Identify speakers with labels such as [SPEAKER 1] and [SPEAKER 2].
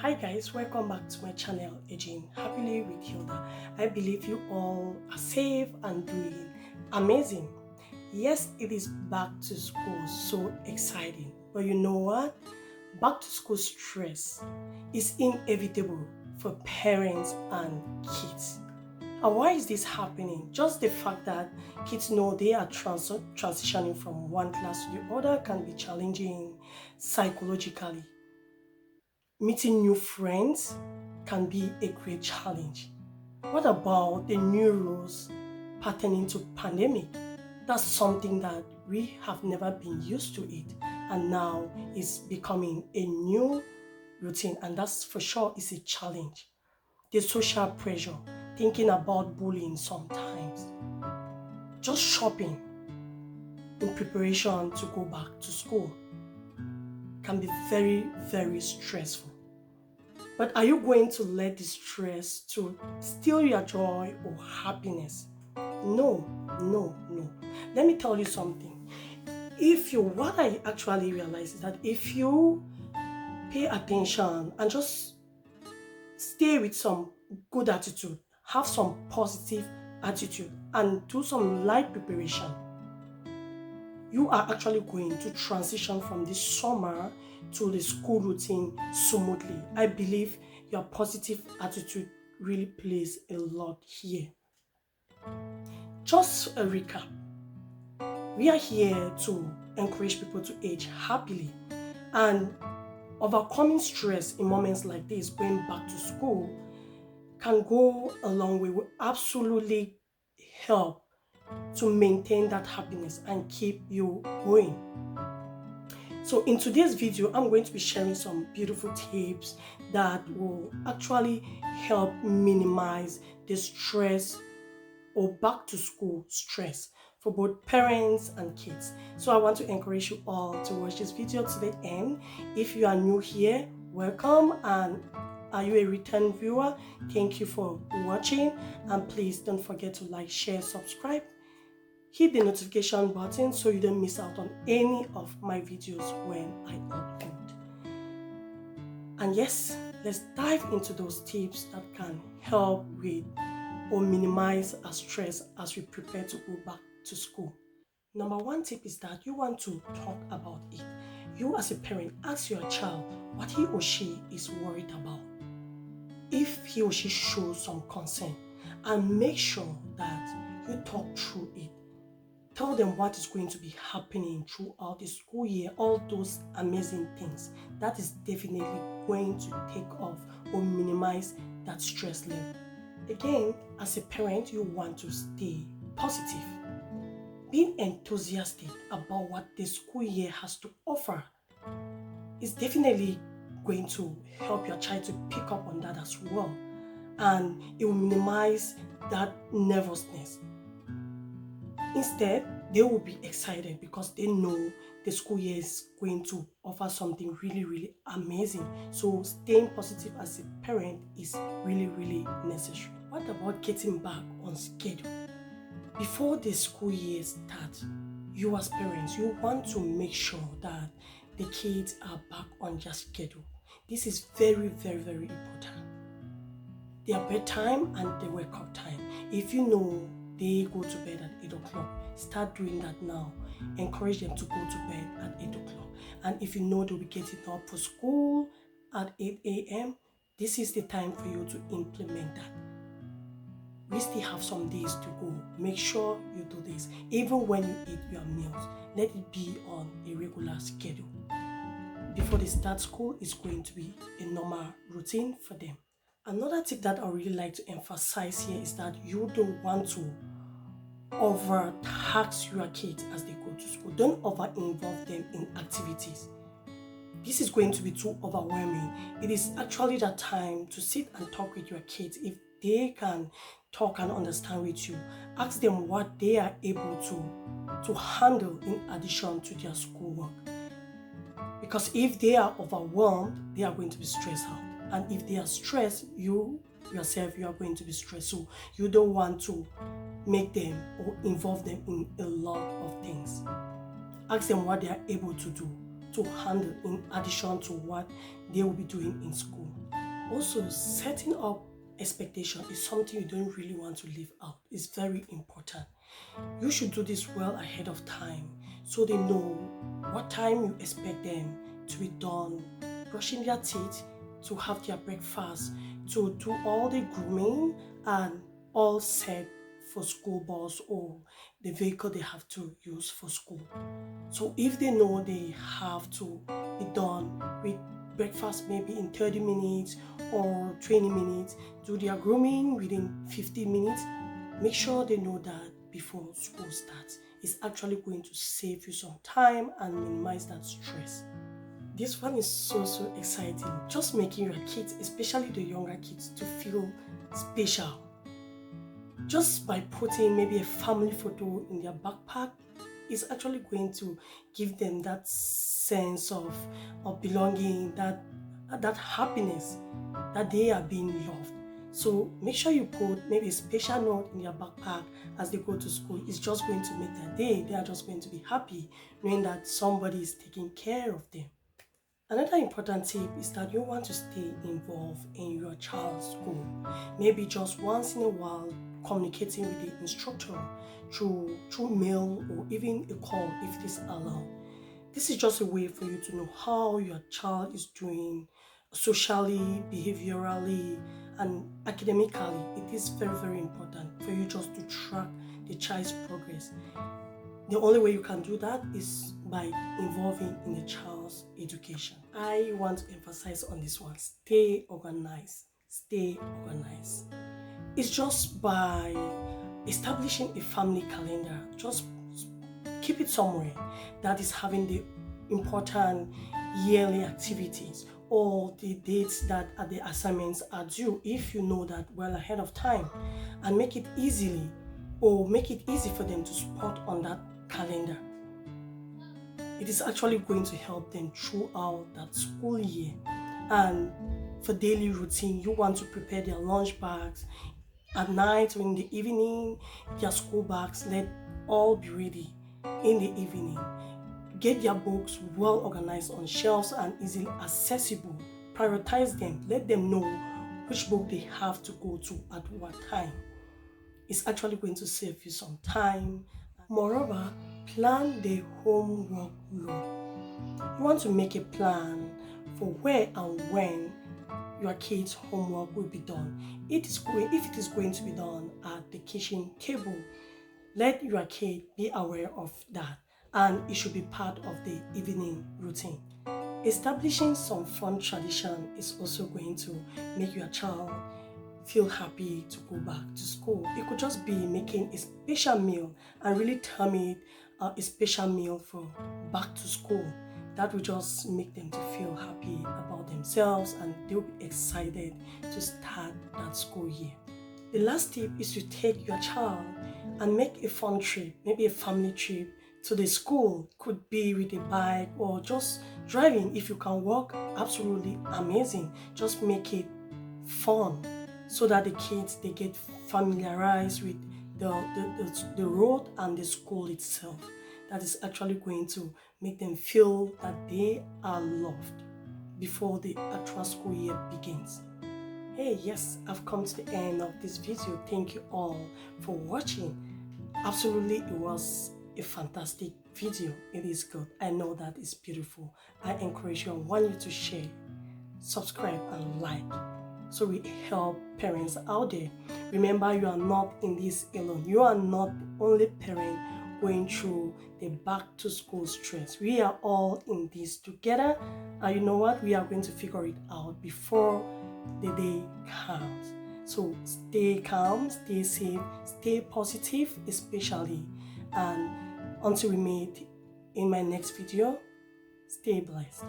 [SPEAKER 1] Hi guys, welcome back to my channel again. Happily with Hilda. I believe you all are safe and doing amazing. Yes, it is back to school, so exciting. But you know what? Back to school stress is inevitable for parents and kids. And why is this happening? Just the fact that kids know they are transitioning from one class to the other can be challenging psychologically. Meeting new friends can be a great challenge. What about the new rules pertaining to pandemic? That's something that we have never been used to it, and now is becoming a new routine, and that's for sure is a challenge. The social pressure, thinking about bullying sometimes, just shopping in preparation to go back to school can be very stressful. But are you going to let the stress to steal your joy or happiness? No, no. Let me tell you something. What I actually realize is that if you pay attention and just stay with some good attitude, have some positive attitude, and do some light preparation, you are actually going to transition from this summer to the school routine smoothly. I believe your positive attitude really plays a lot here. Just a recap. We are here to encourage people to age happily, and overcoming stress in moments like this, going back to school, can go a long way. Will absolutely help to maintain that happiness and keep you going. So in today's video, I'm going to be sharing some beautiful tips that will actually help minimize the stress or back to school stress for both parents and kids. So I want to encourage you all to watch this video to the end. If you are new here, welcome, and are you a return viewer? Thank you for watching, and please don't forget to like, share, subscribe. Hit the notification button so you don't miss out on any of my videos when I upload. And yes, let's dive into those tips that can help with or minimize our stress as we prepare to go back to school. Number one tip is that you want to talk about it. You as a parent, ask your child what he or she is worried about. If he or she shows some concern, and make sure that you talk through it. Tell them what is going to be happening throughout the school year, all those amazing things. That is definitely going to take off or minimize that stress level. Again, as a parent, you want to stay positive. Being enthusiastic about what the school year has to offer is definitely going to help your child to pick up on that as well. And it will minimize that nervousness. Instead, they will be excited because they know the school year is going to offer something really amazing. So staying positive as a parent is really necessary. What about getting back on schedule? Before the school year starts, you as parents, you want to make sure that the kids are back on their schedule. This is very important. Their bedtime and their wake up time. If you know they go to bed at 8 o'clock, start doing that now. Encourage them to go to bed at 8 o'clock. And if you know they'll be getting up for school at 8 a.m., this is the time for you to implement that. We still have some days to go. Make sure you do this. Even when you eat your meals, let it be on a regular schedule. Before they start school, it's going to be a normal routine for them. Another tip that I really like to emphasize here is that you don't want to overtax your kids as they go to school. Don't over-involve them in activities. This is going to be too overwhelming. It is actually the time to sit and talk with your kids. If they can talk and understand with you, ask them what they are able to handle in addition to their schoolwork. Because if they are overwhelmed, they are going to be stressed out. And if they are stressed, you yourself, you are going to be stressed. So you don't want to make them or involve them in a lot of things. Ask them what they are able to do to handle in addition to what they will be doing in school. Also, setting up expectation is something you don't really want to leave out. It's very important. You should do this well ahead of time so they know what time you expect them to be done brushing their teeth, to have their breakfast, to do all the grooming and all set for school bus or the vehicle they have to use for school. So if they know they have to be done with breakfast maybe in 30 minutes or 20 minutes, do their grooming within 15 minutes, make sure they know that before school starts. It's actually going to save you some time and minimize that stress. This one is so exciting. Just making your kids, especially the younger kids, to feel special. Just by putting maybe a family photo in their backpack is actually going to give them that sense of belonging, that happiness, that they are being loved. So make sure you put maybe a special note in their backpack as they go to school. It's just going to make their day. They are just going to be happy knowing that somebody is taking care of them. Another important tip is that you want to stay involved in your child's school. Maybe just once in a while communicating with the instructor through mail or even a call if it is allowed. This is just a way for you to know how your child is doing socially, behaviorally, and academically. It is very important for you just to track the child's progress. The only way you can do that is by involving in the child's education. I want to emphasize on this one. Stay organized. Stay organized. It's just by establishing a family calendar. Just keep it somewhere that is having the important yearly activities or the dates that the assignments are due, if you know that well ahead of time, and make it easy for them to spot on that calendar. It is actually going to help them throughout that school year. And for daily routine, you want to prepare their lunch bags at night or in the evening. Their school bags, let all be ready in the evening. Get their books well organized on shelves and easily accessible. Prioritize them. Let them know which book they have to go to at what time. It's actually going to save you some time. Moreover, plan the homework load. You want to make a plan for where and when your kids' homework will be done. If it is going to be done at the kitchen table, let your kid be aware of that, and it should be part of the evening routine. Establishing some fun tradition is also going to make your child feel happy to go back to school. It could just be making a special meal and really term it a special meal for back to school. That will just make them to feel happy about themselves and they'll be excited to start that school year. The last tip is to take your child and make a fun trip, maybe a family trip to the school. Could be with a bike or just driving. If you can walk, absolutely amazing. Just make it fun so that the kids, they get familiarized with the road and the school itself. That is actually going to make them feel that they are loved before the actual school year begins. Hey, yes, I've come to the end of this video. Thank you all for watching. Absolutely, it was a fantastic video. It is good. I know that it's beautiful. I encourage you and want you to share, subscribe, and like, so we help parents out there. Remember, you are not in this alone. You are not the only parent going through the back to school stress. We are all in this together, and you know what? We are going to figure it out before the day comes. So stay calm, stay safe, stay positive, especially. And until we meet in my next video, stay blessed.